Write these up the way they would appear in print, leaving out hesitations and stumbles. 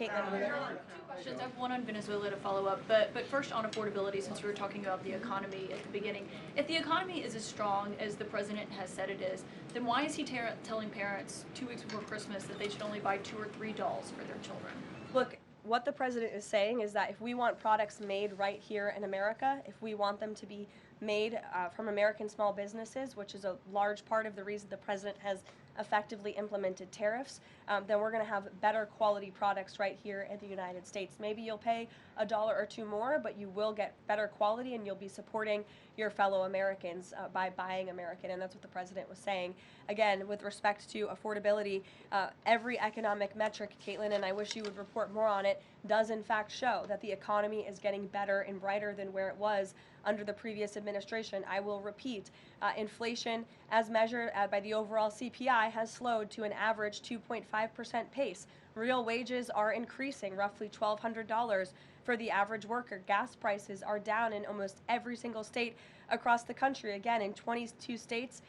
Caitlin. Two questions. I have one on Venezuela to follow up, but first on affordability, since we were talking about the economy at the beginning. If the economy is as strong as the president has said it is, then why is he telling parents 2 weeks before Christmas that they should only buy 2 or 3 dolls for their children? Look, what the president is saying is that if we want products made right here in America, if we want them to be made from American small businesses, which is a large part of the reason the president has effectively implemented tariffs, then we're going to have better quality products right here in the United States. Maybe you'll pay $1 or $2 more, but you will get better quality and you'll be supporting your fellow Americans by buying American, and that's what the president was saying. Again, with respect to affordability, every economic metric, Caitlin, and I wish you would report more on it, does in fact show that the economy is getting better and brighter than where it was under the previous administration. I will repeat, inflation as measured by the overall CPI has slowed to an average 2.5% pace. Real wages are increasing, roughly $1,200 for the average worker. Gas prices are down in almost every single state across the country. Again, in 22 states,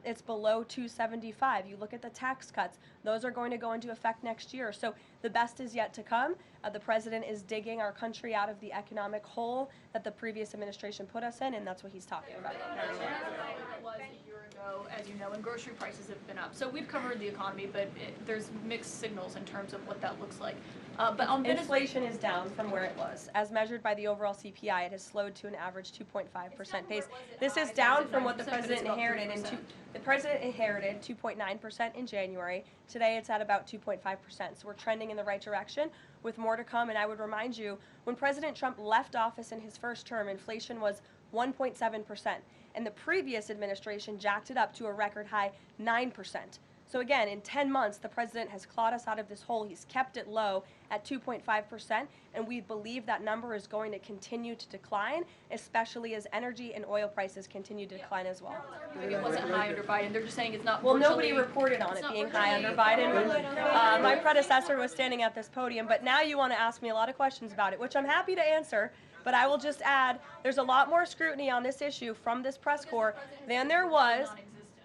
it's below $275. You look at the tax cuts, those are going to go into effect next year. So the best is yet to come. The president is digging our country out of the economic hole that the previous administration put us in, and that's what he's talking about. It was a year ago, as you know, and grocery prices have been up. So we've covered the economy, but there's mixed signals in terms of what that looks like. But on inflation is down from where it was. As measured by the overall CPI, it has slowed to an average 2.5% pace. This is down from what the president inherited. The president inherited 2.9% in January. Today it's at about 2.5%. So we're trending in the right direction with more to come. And I would remind you, when President Trump left office in his first term, inflation was 1.7%. And the previous administration jacked it up to a record high 9%. So again, in 10 months, the president has clawed us out of this hole. He's kept it low at 2.5%, and we believe that number is going to continue to decline, especially as energy and oil prices continue to decline as well. It wasn't high under Biden. They're just saying it's not. Well, nobody reported on it being high under Biden. My predecessor was standing at this podium, but now you want to ask me a lot of questions about it, which I'm happy to answer. But I will just add, there's a lot more scrutiny on this issue from this press corps than there was.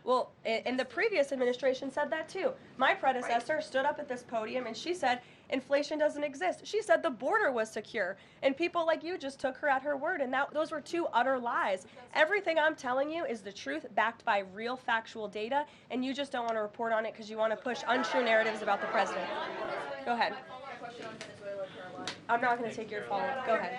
Well, and the previous administration said that too. My predecessor stood up at this podium and she said inflation doesn't exist. She said the border was secure, and people like you just took her at her word, and those were 2 utter lies. Everything I'm telling you is the truth, backed by real factual data, and you just don't want to report on it because you want to push untrue narratives about the president. Go ahead. I'm not going to take your follow-up. Go ahead.